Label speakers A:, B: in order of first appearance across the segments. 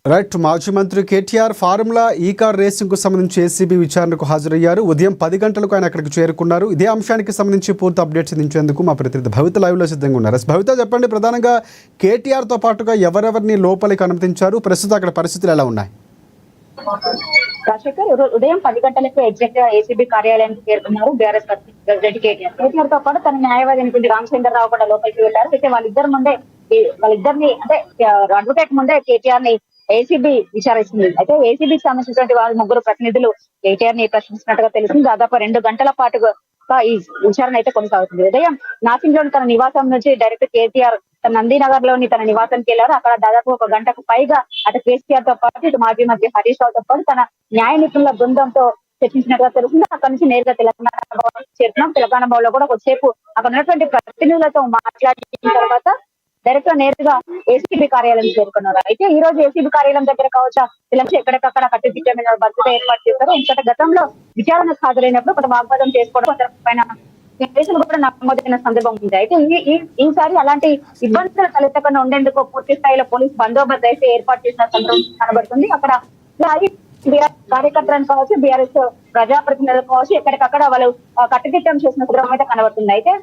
A: Right. మాజీ మంత్రి KTR formula ఈ కార్ రేసింగ్ కు సంబంధించి ఏసీబీ విచారణకు హాజరయ్యారు. ఉదయం 10 గంటలకు ఆయన అక్కడికి చేరుకున్నారు. ఇదే అంశానికి సంబంధించి పూర్తి అప్డేట్స్ అందించేందుకు మా ప్రతినిధి భవిత లైవ్ లో సిద్ధంగా ఉన్నారు. భవిత, చెప్పండి, ప్రధానంగా కేటీఆర్ తో పాటుగా ఎవరెవరిని లోపలికి అనుమతించారు, ప్రస్తుతం అక్కడ పరిస్థితులు ఎలా ఉన్నాయి?
B: రాజశేఖర్ ఉదయం 10 గంటలకు ఎగ్జాక్ట్ గా ఏసీబీ కార్యాలయానికి చేరుకున్నారు బీఆర్ఎస్ ప్రెసిడెంట్ కేటీఆర్. కేటీఆర్ తో పాటు తన న్యాయవాది అయినటువంటి రామచంద్రరావు కూడా లోపలికి వెళ్లారు. అయితే వాళ్ళిద్దరిని అంటే అడ్వకేట్ ముందే కేటీఆర్ ని ఏసీబీ విచారిస్తుంది. అయితే ఏసీబీకి సంబంధించినటువంటి వాళ్ళ ముగ్గురు ప్రతినిధులు కేటీఆర్ ని ప్రశ్నిస్తున్నట్టుగా తెలిసింది. దాదాపు 2 గంటల పాటుగా ఈ విచారణ అయితే కొనసాగుతుంది. ఉదయం నాసింగ్ లోని తన నివాసం నుంచి డైరెక్ట్ కేటీఆర్ తన నందీనగర్ లోని తన నివాసానికి వెళ్లారు. అక్కడ దాదాపు 1 గంటకు పైగా అటు కేసీఆర్ తో పాటు ఇటు మాజీ మంత్రి హరీష్ రావు తో పాటు తన న్యాయ నిపుణుల బృందంతో చర్చించినట్టుగా తెలిసింది. అక్కడ నుంచి నేరుగా తెలంగాణ భవన్ చేరుకున్నాం. తెలంగాణ భవన్ లో కూడా కొద్దిసేపు అక్కడ ఉన్నటువంటి ప్రతినిధులతో మాట్లాడిన తర్వాత డైరెక్ట్ నేరుగా ఏసీబీ కార్యాలయం చేరుకున్నారు. అయితే ఈ రోజు ఏసీబీ కార్యాలయం దగ్గర కావచ్చు తెలంగాణ ఎక్కడికక్కడ కట్టుదిట్టమైన భద్రత ఏర్పాటు చేశారు. ఎందుకంటే గతంలో విచారణకు హాజరైనప్పుడు కొంత వాగ్వాదం చేసుకోవడం, కొంత పైన కేసులు కూడా నమోదైన సందర్భం ఉంది. అయితే ఈసారి అలాంటి ఇబ్బందులు తలెత్తకుండా ఉండేందుకు పూర్తి స్థాయిలో పోలీస్ బందోబస్తు అయితే ఏర్పాటు చేసిన సందర్భం కనబడుతుంది. అక్కడ కార్యకర్తలను కావచ్చు, బీఆర్ఎస్ ప్రజాప్రతినిధులు కావచ్చు, ఎక్కడికక్కడ వాళ్ళు కట్టుదిట్టం చేసిన సందర్భం అయితే కనబడుతుంది. అయితే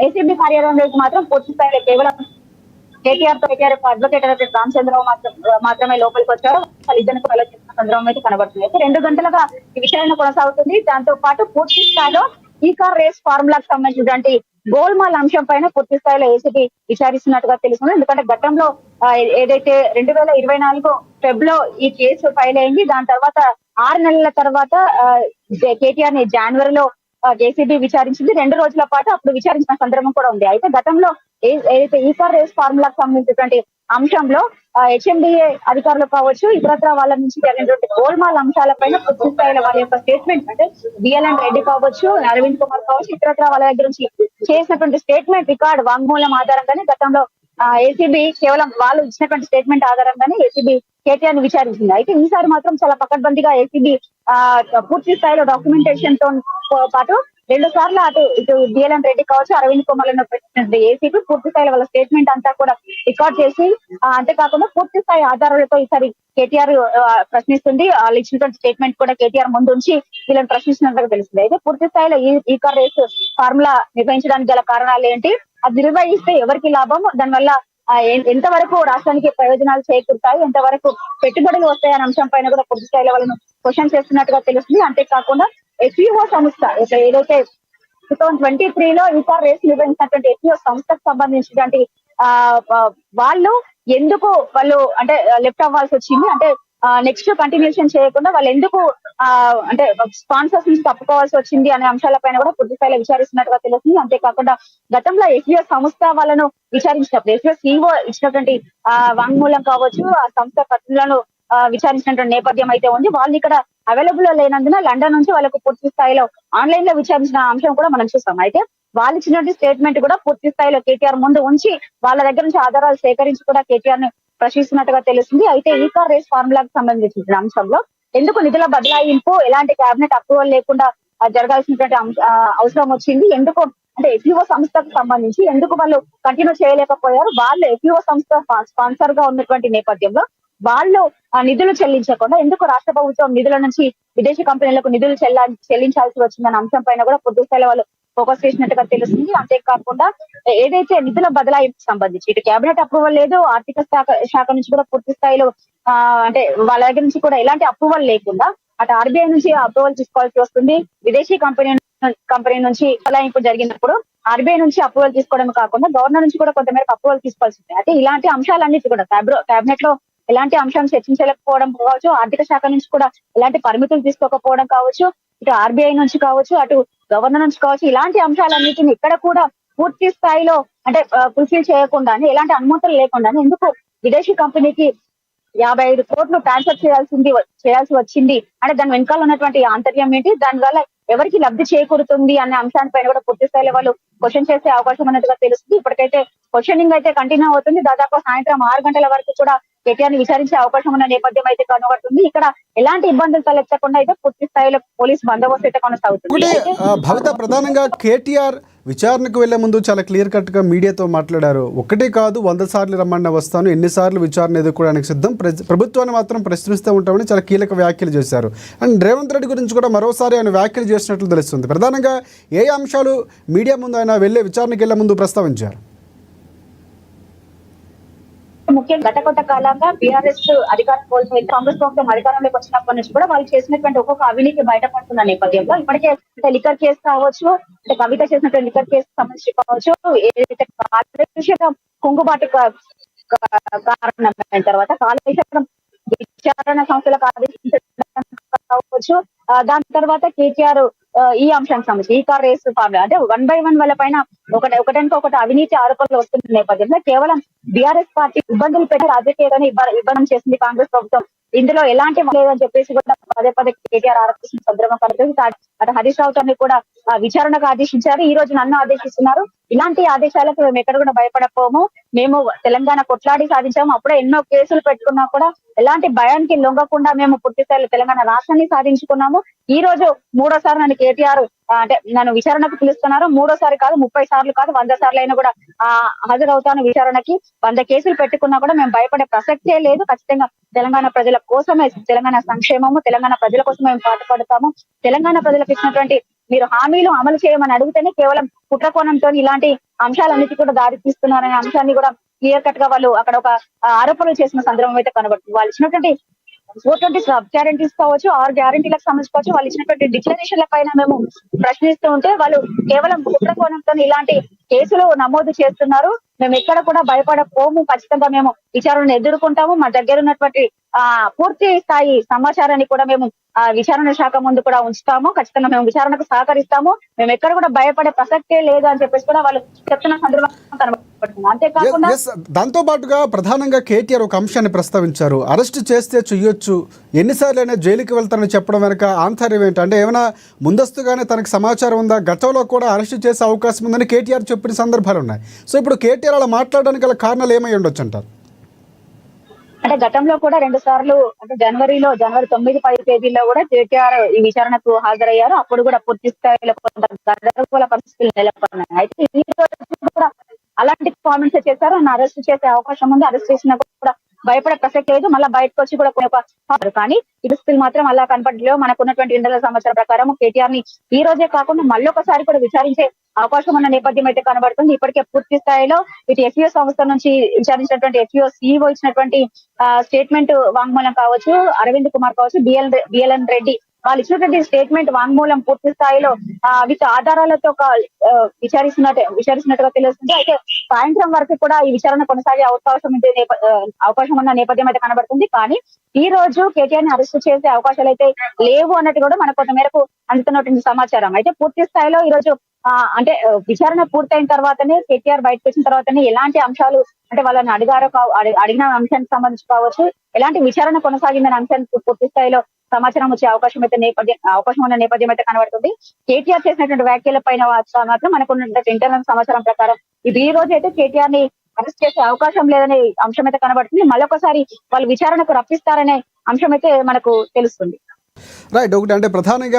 B: ఏసీబీ కార్యాలయంలోకి మాత్రం పూర్తి స్థాయిలో కేవలం కేటీఆర్ అడ్వకేట్ రామచంద్రరావు మాత్రమే లోపలికి వచ్చారు. వాళ్ళిద్దరికి ఆలోచించిన సందర్భం అయితే కనబడుతుంది. అయితే 2 గంటలుగా ఈ విచారణ కొనసాగుతుంది. దాంతో పాటు పూర్తి స్థాయిలో ఈ కార్ రేస్ ఫార్ములాకు సంబంధించినటువంటి గోల్మాల్ అంశం పైన పూర్తి స్థాయిలో ఏసీబీ విచారిస్తున్నట్టుగా తెలుస్తుంది. ఎందుకంటే గతంలో ఏదైతే 2024 ఫెబ్ లో ఈ కేసు ఫైల్ అయింది. దాని తర్వాత 6 నెలల తర్వాత కేటీఆర్ ని జనవరిలో ఏసీబీ విచారించింది. 2 రోజుల పాటు అప్పుడు విచారించిన సందర్భం కూడా ఉంది. అయితే గతంలో ఏదైతే ఈ కార్ రేస్ ఫార్ములాకు సంబంధించినటువంటి అంశంలో హెచ్ఎండిఏ అధికారులు కావచ్చు, ఇతరత్ర వాళ్ళ నుంచి జరిగినటువంటి గోల్మాల్ అంశాలపైన పూర్తి స్థాయిలో వాళ్ళ యొక్క స్టేట్మెంట్ అంటే బిఎల్ఎన్ రెడ్డి కావచ్చు, అరవింద్ కుమార్ కావచ్చు, ఇతరత్ర వాళ్ళ దగ్గర నుంచి చేసినటువంటి స్టేట్మెంట్ రికార్డ్ వాంగ్మూలం ఆధారంగానే గతంలో ఏసీబీ కేవలం వాళ్ళు ఇచ్చినటువంటి స్టేట్మెంట్ ఆధారంగానే ఏసీబీ కేటీఆర్ ని విచారించింది. అయితే ఈసారి మాత్రం చాలా పకడ్బందీగా ఏసీబీ పూర్తి స్థాయిలో డాక్యుమెంటేషన్ తో పాటు 2 సార్లు ఇటు బిఎల్ఎన్ రెడ్డి కావచ్చు, అరవింద్ కుమార్ ఏసీబీ పూర్తి స్థాయిలో వాళ్ళ స్టేట్మెంట్ అంతా కూడా రికార్డ్ చేసి అంతేకాకుండా పూర్తి స్థాయి ఆధారాలతో ఈసారి కేటీఆర్ ప్రశ్నిస్తుంది. వాళ్ళు ఇచ్చినటువంటి స్టేట్మెంట్ కూడా కేటీఆర్ ముందు ఉంచి వీళ్ళని ప్రశ్నిస్తున్నట్టుగా తెలుస్తుంది. అయితే పూర్తి స్థాయిలో ఈ కార్ రేస్ ఫార్ములా నిర్వహించడానికి గల కారణాలు ఏంటి, అది నిర్వహిస్తే ఎవరికి లాభం, దానివల్ల ఎంతవరకు రాష్ట్రానికి ప్రయోజనాలు చేకూరుతాయి, ఎంతవరకు పెట్టుబడులు వస్తాయనే అంశం పైన కూడా పూర్తి స్థాయిలో వాళ్ళను క్వశ్చన్ చేస్తున్నట్టుగా తెలుస్తుంది. అంతేకాకుండా ఎఫ్ఈఓ సంస్థ ఏదైతే 2023 లో ఈ కార్ రేస్ నిర్వహించినటువంటి ఎఫ్ఈఓ సంస్థకు సంబంధించినటువంటి వాళ్ళు అంటే లెఫ్ట్ అవ్వాల్సి వచ్చింది, అంటే నెక్స్ట్ కంటిన్యూషన్ చేయకుండా వాళ్ళు ఎందుకు అంటే స్పాన్సర్స్ నుంచి తప్పుకోవాల్సి వచ్చింది అనే అంశాలపైన కూడా పూర్తి స్థాయిలో విచారిస్తున్నట్టుగా తెలుస్తుంది. అంతేకాకుండా గతంలో ఎఫ్ఈఓ సంస్థ వాళ్ళను విచారించినప్పుడు ఎఫ్ఈఓ సిఇఓ ఇచ్చినటువంటి వాంగ్మూలం కావచ్చు, ఆ సంస్థ ప్రతినిధులను విచారించినటువంటి నేపథ్యం అయితే ఉంది. వాళ్ళు ఇక్కడ అవైలబుల్ లో లేనందున లండన్ నుంచి వాళ్ళకు పూర్తి స్థాయిలో ఆన్లైన్ లో విచారించిన అంశం కూడా మనం చూస్తాం. అయితే వాళ్ళు ఇచ్చినటువంటి స్టేట్మెంట్ కూడా పూర్తి స్థాయిలో కేటీఆర్ ముందు ఉంచి వాళ్ళ దగ్గర నుంచి ఆధారాలు సేకరించి కూడా కేటీఆర్ ని ప్రశ్నిస్తున్నట్టుగా తెలుస్తుంది. అయితే ఈ కార్ రేస్ ఫార్ములాకు సంబంధించిన అంశంలో ఎందుకు నిధుల బదలాయింపు ఎలాంటి కేబినెట్ అప్రూవల్ లేకుండా జరగాల్సినటువంటి అవసరం వచ్చింది, ఎందుకు అంటే ఎఫ్ఈఓ సంస్థకు సంబంధించి ఎందుకు వాళ్ళు కంటిన్యూ చేయలేకపోయారు, వాళ్ళు ఎఫ్ఈఓ సంస్థ స్పాన్సర్ గా ఉన్నటువంటి నేపథ్యంలో వాళ్ళు నిధులు చెల్లించకుండా ఎందుకు రాష్ట్ర ప్రభుత్వం నిధుల నుంచి విదేశీ కంపెనీలకు నిధులు చెల్లించాల్సి వచ్చిందన్న అంశం పైన కూడా పూర్తి స్థాయిలో వాళ్ళు ఫోకస్ చేసినట్టుగా తెలుస్తుంది. అంతేకాకుండా ఏదైతే నిధుల బదలాయింపుకు సంబంధించి ఇటు కేబినెట్ అప్రూవల్ లేదు, ఆర్థిక శాఖ నుంచి కూడా పూర్తి స్థాయిలో అంటే వాళ్ళ దగ్గర నుంచి కూడా ఎలాంటి అప్రూవల్ లేకుండా అటు ఆర్బీఐ నుంచి అప్రూవల్ తీసుకోవాల్సి వస్తుంది. విదేశీ కంపెనీ నుంచి బదలాయింపు జరిగినప్పుడు ఆర్బీఐ నుంచి అప్రూవల్ తీసుకోవడం కాకుండా గవర్నర్ నుంచి కూడా కొంతమేరకు అప్రూవల్ తీసుకోవాల్సి ఉంటుంది. అయితే ఇలాంటి అంశాలన్నిటి కూడా కేబినెట్ లో ఎలాంటి అంశాన్ని చర్చించలేకపోవడం కావచ్చు, ఆర్థిక శాఖ నుంచి కూడా ఎలాంటి పరిమితులు తీసుకోకపోవడం కావచ్చు, ఇటు ఆర్బీఐ నుంచి కావచ్చు, అటు గవర్నర్ నుంచి కావచ్చు, ఇలాంటి అంశాలన్నిటిని ఇక్కడ కూడా పూర్తి స్థాయిలో అంటే ఫుల్ఫిల్ చేయకుండానే ఎలాంటి అనుమతులు లేకుండానే ఎందుకు విదేశీ కంపెనీకి 55 కోట్లు ట్రాన్స్ఫర్ చేయాల్సి వచ్చింది అంటే దాని వెనకాల ఉన్నటువంటి ఆంతర్యం ఏంటి, దానివల్ల ఎవరికి లబ్ధి చేకూరుతుంది అనే అంశాన్ని కూడా పూర్తి స్థాయిలో వాళ్ళు క్వశ్చన్ చేసే అవకాశం ఉన్నట్టుగా తెలుస్తుంది. ఇప్పటికైతే క్వశ్చనింగ్ అయితే కంటిన్యూ అవుతుంది. దాదాపు సాయంత్రం 6 గంటల వరకు కూడా కేటీఆర్ ని విచారించే అవకాశం ఉన్న నేపథ్యం అయితే కనబడుతుంది. ఇక్కడ ఎలాంటి ఇబ్బందులు తలెత్తకుండా అయితే పూర్తి స్థాయిలో పోలీస్ బందోబస్తు అయితే కొనసాగుతుంది.
A: భవిత, ప్రధానంగా కేటీఆర్ విచారణకు వెళ్లే ముందు చాలా క్లియర్ కట్గా మీడియాతో మాట్లాడారు. ఒకటి కాదు 100 సార్లు రమ్మన్నా వస్తాను, ఎన్నిసార్లు విచారణ ఎదుర్కోవడానికి సిద్ధం, ప్రభుత్వాన్ని మాత్రం ప్రశ్నిస్తూ ఉంటామని చాలా కీలక వ్యాఖ్యలు చేశారు. అండ్ రేవంత్ రెడ్డి గురించి కూడా మరోసారి ఆయన వ్యాఖ్యలు చేసినట్లు తెలుస్తుంది. ప్రధానంగా ఏ అంశాలు మీడియా ముందు ఆయన విచారణకు వెళ్లే ముందు ప్రస్తావించారు?
B: ముఖ్యంగా గత కొంత కాలంగా బీఆర్ఎస్ అధికారం కోల్పోయి కాంగ్రెస్ ప్రభుత్వం అధికారంలోకి వచ్చినప్పటి నుంచి కూడా వాళ్ళు చేసినటువంటి ఒక్కొక్క అవినీతి బయటపడుతున్న నేపథ్యంలో ఇప్పటికే లిక్కర్ కేసు కావచ్చు, అంటే కవిత చేసినటువంటి లిక్కర్ కేసు సంబంధించి కావచ్చు, ఏదైతే కాలుష్యం కుంగుబాటు కారణమైన తర్వాత కాలుష్యం విచారణ సంస్థలకు ఆదేశించడం కావచ్చు, దాని తర్వాత కేటీఆర్ ఈ అంశానికి సంబంధించి ఈ కార్ రేస్ ఫార్ములా అంటే 1 by 1 వాళ్ళ పైన ఒకటి అవినీతి ఆరోపణలు వస్తున్న నేపథ్యంలో కేవలం బీఆర్ఎస్ పార్టీ ఇబ్బందులు పెట్టి రాజకీయాన్ని ఇబ్బంది చేసింది కాంగ్రెస్ ప్రభుత్వం, ఇందులో ఎలాంటి లేదని చెప్పేసి కూడా పదే పదే కేటీఆర్ ఆరోపిస్తున్న సందర్భం కనిపిస్తుంది. అటు హరీష్ రావు కూడా విచారణకు ఆదేశించారు. ఈ రోజు నన్ను ఆదేశిస్తున్నారు. ఇలాంటి ఆదేశాలకు మేము ఎక్కడ కూడా భయపడకపోము. మేము తెలంగాణ కొట్లాడి సాధించాము. అప్పుడే ఎన్నో కేసులు పెట్టుకున్నా కూడా ఎలాంటి భయానికి లొంగకుండా మేము పూర్తి స్థాయిలో తెలంగాణ రాష్ట్రాన్ని సాధించుకున్నాము. ఈ రోజు 3వ సారి నన్ను కేటీఆర్ అంటే నన్ను విచారణకు పిలుస్తున్నారు. 3వ సారి కాదు, 30 సార్లు కాదు, 100 సార్లు అయినా కూడా హాజరవుతాను విచారణకి. 100 కేసులు పెట్టుకున్నా కూడా మేము భయపడే ప్రసక్తే లేదు. ఖచ్చితంగా తెలంగాణ ప్రజల కోసమే, తెలంగాణ సంక్షేమము, తెలంగాణ ప్రజల కోసం మేము పాటుపడతాము. తెలంగాణ ప్రజలకు ఇచ్చినటువంటి మీరు హామీలు అమలు చేయమని అడిగితేనే కేవలం కుట్రకోణంతో ఇలాంటి అంశాలన్నిటి కూడా దారి తీస్తున్నారనే అంశాన్ని కూడా క్లియర్ కట్ గా వాళ్ళు అక్కడ ఒక ఆరోపణలు చేసిన సందర్భం అయితే కనబడుతుంది. వాళ్ళు ఇచ్చినటువంటి 420 సబ్ గ్యారంటీస్ కావచ్చు, 6 గ్యారంటీలకు సంబంధించుకోవచ్చు, వాళ్ళు ఇచ్చినటువంటి డిక్లరేషన్ల పైన మేము ప్రశ్నిస్తూ ఉంటే వాళ్ళు కేవలం కుట్ర కోణంతో ఇలాంటి కేసులు నమోదు చేస్తున్నారు. మేము ఎక్కడ కూడా భయపడకపోము. ఖచ్చితంగా మేము విచారణను ఎదుర్కొంటాము. మా దగ్గర ఉన్నటువంటి పూర్తి స్థాయి సమాచారాన్ని కూడా మేము విచారణ శాఖ ముందు కూడా ఉంచుతాము. ఖచ్చితంగా మేము విచారణకు సహకరిస్తాము. మేము ఎక్కడ కూడా భయపడే ప్రసక్తే లేదు అని చెప్పేసి కూడా వాళ్ళు చెప్తున్న సందర్భం కనబడుతుంది. అంతేకాకుండా
A: దాంతో పాటుగా ప్రధానంగా కేటీఆర్ ఒక అంశాన్ని ప్రస్తావించారు. అరెస్ట్ చేస్తే చెయ్యొచ్చు, ఎన్నిసార్లు అయినా జైలుకి వెళ్తారని చెప్పడం వెనక ఆంతర్యం ఏంటంటే ఏమైనా ముందస్తుగానే తనకు సమాచారం ఉందా? గతంలో కూడా అరెస్ట్ చేసే అవకాశం ఉందని కేటీఆర్ చెప్పిన సందర్భాలు ఉన్నాయి. సో ఇప్పుడు కేటీఆర్ అలా మాట్లాడడానికి గల కారణాలు ఏమై ఉండొచ్చు అంటారు?
B: అంటే గతంలో కూడా 2 సార్లు అంటే జనవరి 9-10 తేదీల్లో కూడా కేటీఆర్ ఈ విచారణకు హాజరయ్యారు. అప్పుడు కూడా పూర్తి స్థాయిలో కొంత గందరగోళ పరిస్థితులు నెలకొన్నాయి. అయితే ఈ రోజు కూడా అలాంటి కామెంట్స్ చేశారు. నన్ను అరెస్ట్ చేసే అవకాశం ఉంది, అరెస్ట్ చేసినా కూడా భయపడే ప్రసక్తి లేదు, మళ్ళీ బయటకు వచ్చి కూడా కానీ పరిస్థితులు మాత్రం అలా కనపడలేవు. మనకు ఉన్నటువంటి ఇంటర్నల్ సమాచారం ప్రకారం కేటీఆర్ ని ఈ రోజే కాకుండా మళ్ళీ ఒకసారి కూడా విచారించే అవకాశం ఉన్న నేపథ్యం అయితే కనబడుతుంది. ఇప్పటికే పూర్తి స్థాయిలో ఇటు ఎఫ్ఈఓ సంస్థ నుంచి విచారించినటువంటి ఎఫ్ఈఓ సిఇఓ ఇచ్చినటువంటి స్టేట్మెంట్ వాంగ్మూలం కావచ్చు, అరవింద్ కుమార్ కావచ్చు, బిఎల్ఎన్ రెడ్డి వాళ్ళు ఇచ్చినటువంటి స్టేట్మెంట్ వాంగ్మూలం పూర్తి స్థాయిలో విత్ ఆధారాలతో విచారిస్తున్నట్టుగా తెలుస్తుంది. అయితే సాయంత్రం వరకు కూడా ఈ విచారణ కొనసాగే అవకాశం ఉన్న నేపథ్యం అయితే కనబడుతుంది. కానీ ఈ రోజు కేటీఆర్ ని అరెస్ట్ చేసే అవకాశాలు అయితే లేవు అన్నట్టు కూడా మనకు కొంత మేరకు అందుతున్నటువంటి సమాచారం. అయితే పూర్తి స్థాయిలో ఈ రోజు అంటే విచారణ పూర్తయిన తర్వాతనే కేటీఆర్ బయటకు వచ్చిన తర్వాతనే ఎలాంటి అంశాలు అంటే వాళ్ళని అడిగిన అంశానికి సంబంధించి కావచ్చు, ఎలాంటి విచారణ కొనసాగిందనే అంశానికి పూర్తి స్థాయిలో సమాచారం వచ్చే అవకాశం ఉన్న నేపథ్యం అయితే కనబడుతుంది. కేటీఆర్ చేసినటువంటి వ్యాఖ్యల పైన మాత్రం మనకు ఉన్నటువంటి ఇంటర్నల్ సమాచారం ప్రకారం ఇది ఈ రోజు అయితే కేటీఆర్ ని అరెస్ట్ చేసే అవకాశం లేదనే అంశం అయితే కనబడుతుంది. మళ్ళొకసారి వాళ్ళు విచారణకు రప్పిస్తారనే అంశం అయితే మనకు తెలుస్తుంది.
A: రైట్. ఒకటి అంటే ప్రధానంగా